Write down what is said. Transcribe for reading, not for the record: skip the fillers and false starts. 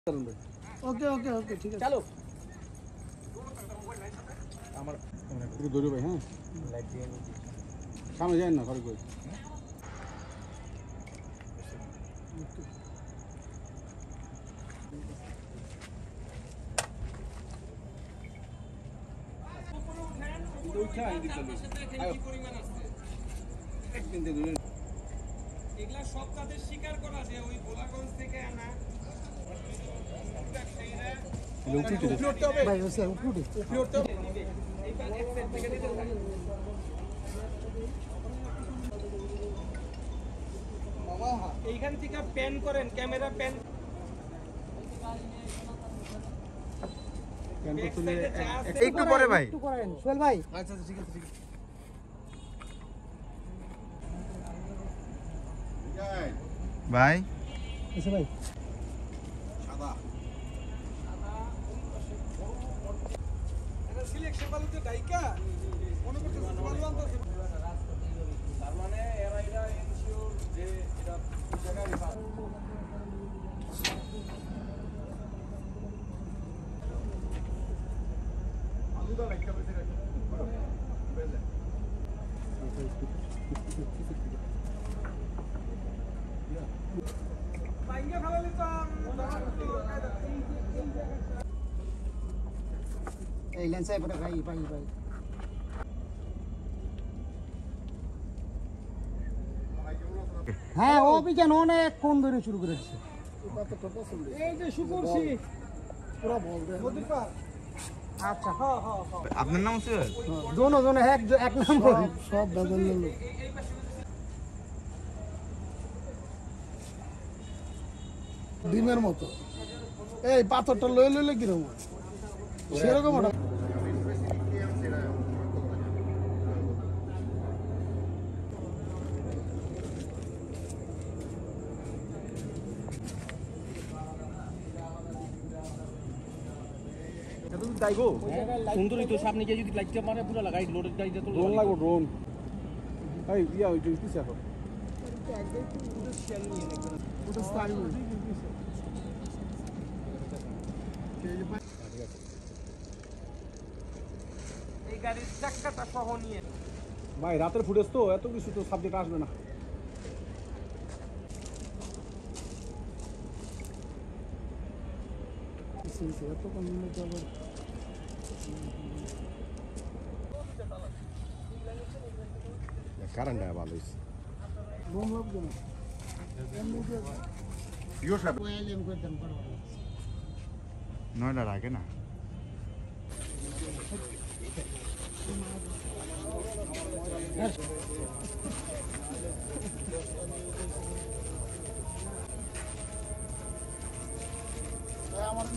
ওকে ওকে ওকে ঠিক আছে চলো আমার একটু দৌড়ে ভাই হ্যাঁ সামনে যাই না ঘরে কই এগুলা সব তাদের স্বীকার করা যে ওই গোলাগঞ্জ থেকে আনা ভাই ওসে উপরে এইখান থেকে প্যান করেন ক্যামেরা প্যান একটু পরে ভাই একটু করেন সোহেল ভাই আচ্ছা ঠিক আছে ঠিক আছে ভাই এসে ভাই সাদা এটা সিলেকশন বালুতে ডাইকা মনে করতেছে বালু আনতেছে তার মানে এরা এনশিওর যে এটা জায়গায় পাবে আলুদা একটা বেশি রাখো বেলে বাইঙ্গা ফেলালে তো এই লেন্সে পরে ভাই ভাই ভাই হ্যাঁ অভিযান অনেকক্ষণ ধরে শুরু করেছে এই যে শুকরছি পুরো বল দে আচ্ছা হ্যাঁ হ্যাঁ আপনার নাম আছে দোনো জনে এক নম্বর সব দাদন নিল ডিমের মতো এই পাথরটা লয়ে লইলে কিরকম সেরকম ওটা সুন্দরই তো সামনে গিয়ে যদি লাইটটা মারে পুরো লাগাই লোডের গাড়িটা তো ড্রোন লাগবো ড্রোন এই ইয়া ওই যে পিছে আসো ওটা স্টাইল এই গাড়ির চাকাটা সহ নিয়ে ভাই রাতের ফুটেজ তো এত কিছু তো সাবজেক্ট আসবে না এত কম আবার কারেন্ট ভালো হয়েছে বোম লাগবে না নয়টার আগে না আমার